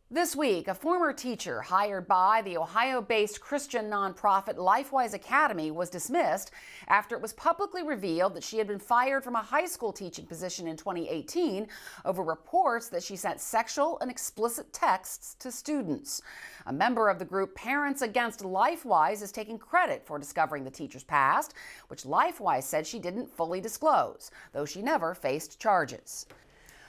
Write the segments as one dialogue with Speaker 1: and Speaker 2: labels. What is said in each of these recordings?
Speaker 1: This week, a former teacher hired by the Ohio-based Christian nonprofit LifeWise Academy was dismissed after it was publicly revealed that she had been fired from a high school teaching position in 2018 over reports that she sent sexual and explicit texts to students. A member of the group Parents Against LifeWise is taking credit for discovering the teacher's past, which LifeWise said she didn't fully disclose, though she never faced charges.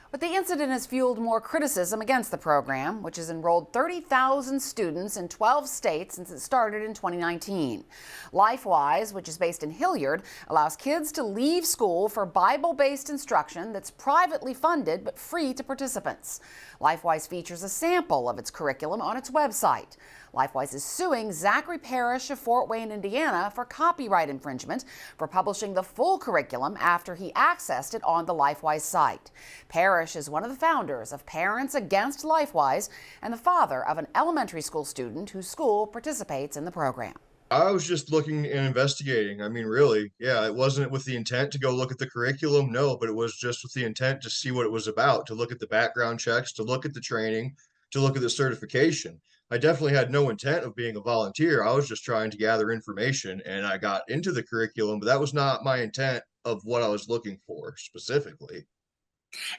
Speaker 1: But the incident has fueled more criticism against the program, which has enrolled 30,000 students in 12 states since it started in 2019. LifeWise, which is based in Hilliard, allows kids to leave school for Bible-based instruction that's privately funded but free to participants. LifeWise features a sample of its curriculum on its website. LifeWise is suing Zachary Parrish of Fort Wayne, Indiana, for copyright infringement for publishing the full curriculum after he accessed it on the LifeWise site. Parrish is one of the founders of Parents Against LifeWise and the father of an elementary school student whose school participates in the program.
Speaker 2: I was just looking and investigating. I mean, really, yeah, it wasn't with the intent to go look at the curriculum, no, but it was just with the intent to see what it was about, to look at the background checks, to look at the training, to look at the certification. I definitely had no intent of being a volunteer. I was just trying to gather information and I got into the curriculum, but that was not my intent of what I was looking for specifically.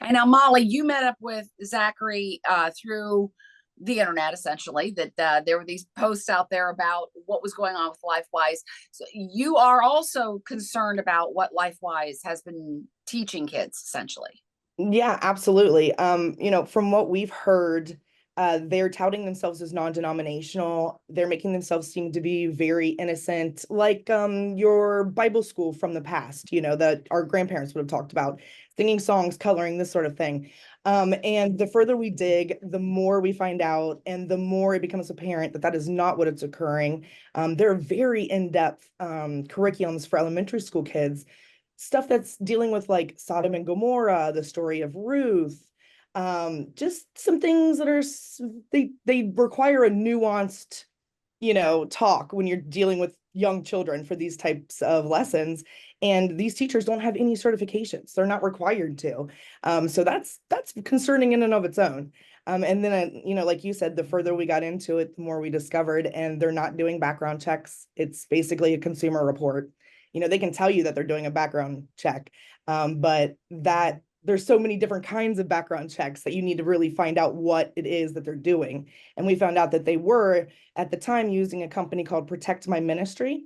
Speaker 3: And now, Molly, you met up with Zachary through the internet, essentially, that there were these posts out there about what was going on with LifeWise. So you are also concerned about what LifeWise has been teaching kids, essentially.
Speaker 4: Yeah, absolutely. From what we've heard, they're touting themselves as non-denominational. They're making themselves seem to be very innocent, like your Bible school from the past, that our grandparents would have talked about, singing songs, coloring, this sort of thing. And the further we dig, the more we find out, and the more it becomes apparent that that is not what is occurring. There are very in-depth curriculums for elementary school kids, stuff that's dealing with like Sodom and Gomorrah, the story of Ruth, just some things that are they require a nuanced talk when you're dealing with young children for these types of lessons, and these teachers don't have any certifications. They're not required to. So that's concerning in and of its own. And then like you said, the further we got into it, the more we discovered, and they're not doing background checks. It's basically a consumer report. They can tell you that they're doing a background check, but that there's so many different kinds of background checks that you need to really find out what it is that they're doing. And we found out that they were at the time using a company called Protect My Ministry.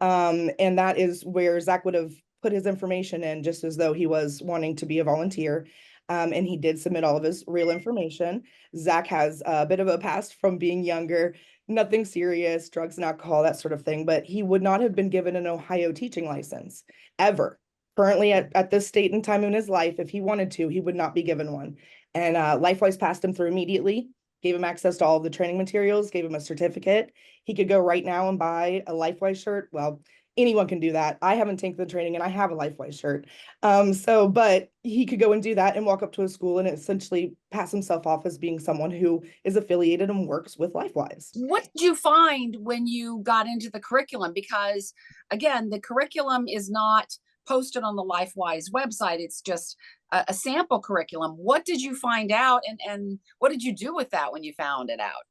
Speaker 4: And that is where Zach would have put his information in just as though he was wanting to be a volunteer. And he did submit all of his real information. Zach has a bit of a past from being younger, nothing serious, drugs and alcohol, that sort of thing, but he would not have been given an Ohio teaching license ever. Currently at this state and time in his life, if he wanted to, he would not be given one. And LifeWise passed him through immediately, gave him access to all of the training materials, gave him a certificate. He could go right now and buy a LifeWise shirt. Well, anyone can do that. I haven't taken the training and I have a LifeWise shirt. But he could go and do that and walk up to a school and essentially pass himself off as being someone who is affiliated and works with LifeWise.
Speaker 3: What did you find when you got into the curriculum? Because again, the curriculum is not posted on the LifeWise website. It's just a sample curriculum. What did you find out, and what did you do with that when you found it out?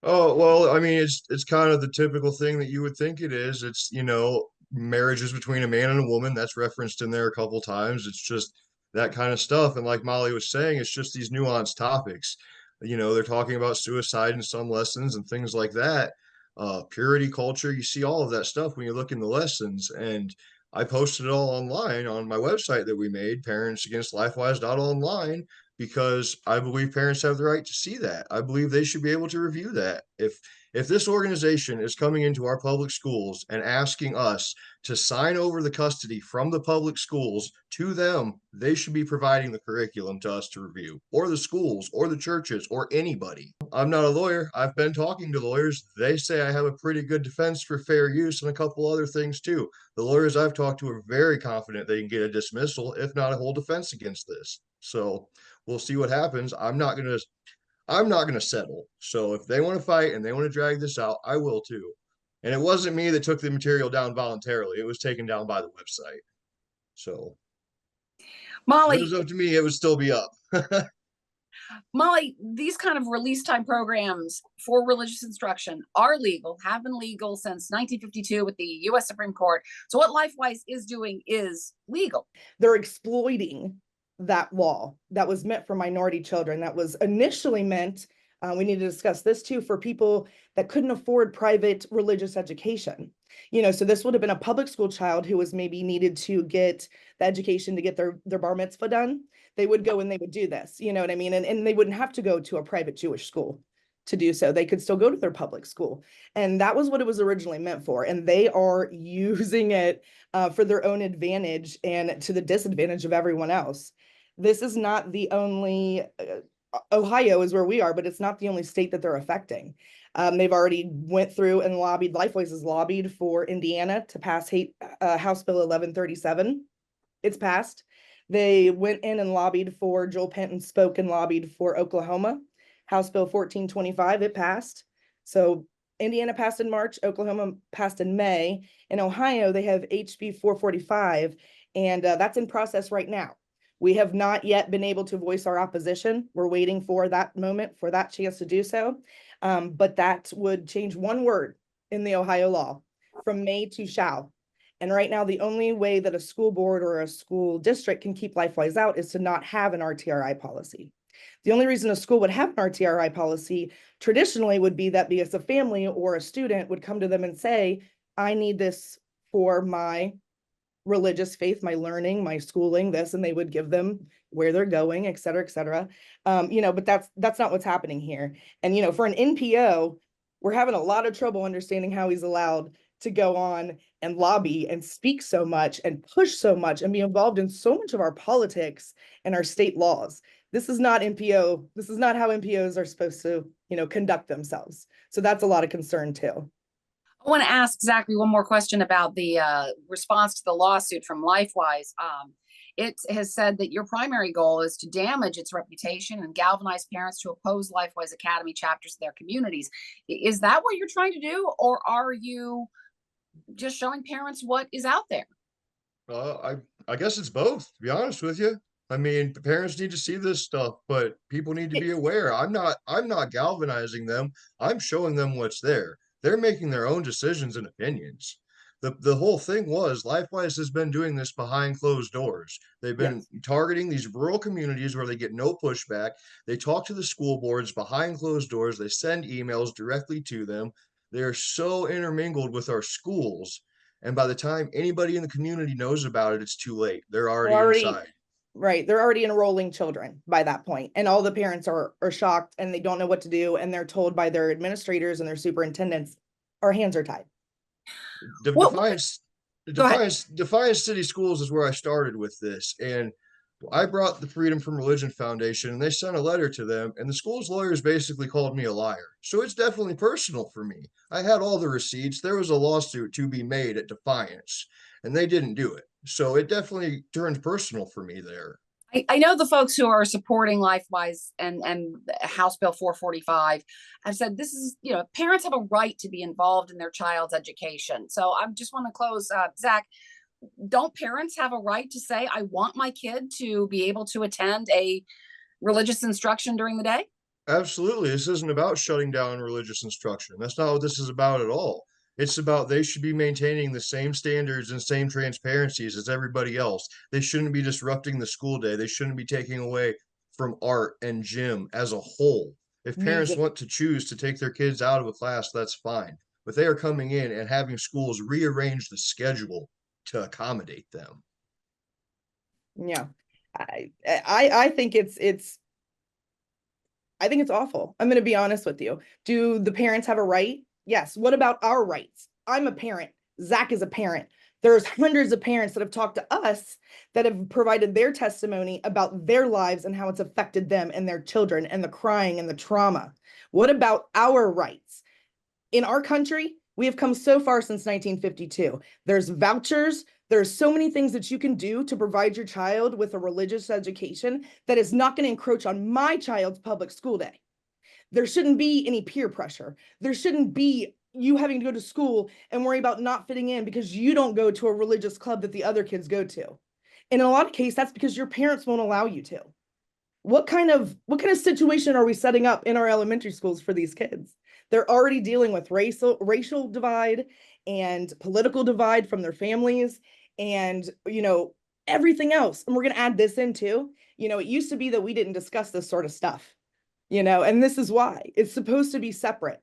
Speaker 2: Oh, well, I mean, it's kind of the typical thing that you would think it is. It's, marriages between a man and a woman. That's referenced in there a couple times. It's just that kind of stuff. And like Molly was saying, it's just these nuanced topics. They're talking about suicide in some lessons and things like that. Purity culture, you see all of that stuff when you look in the lessons. And I posted it all online on my website that we made, parentsagainst.lifewise.online, because I believe parents have the right to see that. I believe they should be able to review that. If this organization is coming into our public schools and asking us to sign over the custody from the public schools to them, they should be providing the curriculum to us to review, or the schools, or the churches, or anybody. I'm not a lawyer. I've been talking to lawyers. They say I have a pretty good defense for fair use and a couple other things too. The lawyers I've talked to are very confident they can get a dismissal, if not a whole defense against this. So we'll see what happens. I'm not gonna settle. So if they want to fight and they want to drag this out, I will too. And it wasn't me that took the material down voluntarily. It was taken down by the website. So if it was
Speaker 3: Molly,
Speaker 2: up to me, it would still be up.
Speaker 3: Molly, these kind of release time programs for religious instruction are legal, have been legal since 1952 with the US Supreme Court. So what LifeWise is doing is legal.
Speaker 4: They're exploiting that law that was meant for minority children, that was initially meant, we need to discuss this too, for people that couldn't afford private religious education. So this would have been a public school child who was maybe needed to get the education to get their bar mitzvah done. They would go and they would do this, you know what I mean? And they wouldn't have to go to a private Jewish school to do so. They could still go to their public school. And that was what it was originally meant for. And they are using it for their own advantage and to the disadvantage of everyone else. This is not the only, Ohio is where we are, but it's not the only state that they're affecting. They've already went through and lobbied, LifeWise has lobbied for Indiana to pass House Bill 1137. It's passed. They went in and lobbied for, Joel Penton spoke and lobbied for Oklahoma, House Bill 1425, it passed. So Indiana passed in March, Oklahoma passed in May. In Ohio, they have HB 445, and that's in process right now. We have not yet been able to voice our opposition. We're waiting for that moment, for that chance to do so. But that would change one word in the Ohio law from may to shall. And right now, the only way that a school board or a school district can keep LifeWise out is to not have an RTRI policy. The only reason a school would have an RTRI policy traditionally would be that because a family or a student would come to them and say, I need this for my religious faith, my learning, my schooling, this, and they would give them where they're going, et cetera, et cetera. But that's not what's happening here. And, for an NPO, we're having a lot of trouble understanding how he's allowed to go on and lobby and speak so much and push so much and be involved in so much of our politics and our state laws. This is not NPO. This is not how NPOs are supposed to, conduct themselves. So that's a lot of concern too.
Speaker 3: I want to ask Zachary one more question about the response to the lawsuit from LifeWise. It has said that your primary goal is to damage its reputation and galvanize parents to oppose LifeWise Academy chapters in their communities. Is that what you're trying to do, or are you just showing parents what is out there?
Speaker 2: I guess it's both, to be honest with you. I mean, parents need to see this stuff, but people need to be aware. I'm not galvanizing them. I'm showing them what's there. They're making their own decisions and opinions. The whole thing was LifeWise has been doing this behind closed doors. They've been targeting these rural communities where they get no pushback. They talk to the school boards behind closed doors. They send emails directly to them. They're so intermingled with our schools. And by the time anybody in the community knows about it, it's too late. They're already inside.
Speaker 4: Right. They're already enrolling children by that point. And all the parents are shocked and they don't know what to do. And they're told by their administrators and their superintendents, our hands are tied.
Speaker 2: Defiance City Schools is where I started with this. And I brought the Freedom from Religion Foundation and they sent a letter to them. And the school's lawyers basically called me a liar. So it's definitely personal for me. I had all the receipts. There was a lawsuit to be made at Defiance and they didn't do it. So it definitely turned personal for me there.
Speaker 3: I know the folks who are supporting LifeWise and House Bill 445 have said this is, parents have a right to be involved in their child's education. So I just want to close, Zach, don't parents have a right to say, I want my kid to be able to attend a religious instruction during the day?
Speaker 2: Absolutely. This isn't about shutting down religious instruction. That's not what this is about at all. It's about they should be maintaining the same standards and same transparencies as everybody else. They shouldn't be disrupting the school day. They shouldn't be taking away from art and gym as a whole. If parents want to choose to take their kids out of a class, that's fine. But they are coming in and having schools rearrange the schedule to accommodate them.
Speaker 4: Yeah. I think it's awful. I'm going to be honest with you. Do the parents have a right? Yes. What about our rights? I'm a parent. Zach is a parent. There's hundreds of parents that have talked to us that have provided their testimony about their lives and how it's affected them and their children and the crying and the trauma. What about our rights? In our country, we have come so far since 1952. There's vouchers. There's so many things that you can do to provide your child with a religious education that is not going to encroach on my child's public school day. There shouldn't be any peer pressure. There shouldn't be you having to go to school and worry about not fitting in because you don't go to a religious club that the other kids go to. And in a lot of cases, that's because your parents won't allow you to. what kind of situation are we setting up in our elementary schools for these kids? They're already dealing with racial divide and political divide from their families, and everything else. And we're going to add this in too. It used to be that we didn't discuss this sort of stuff, and this is why. It's supposed to be separate.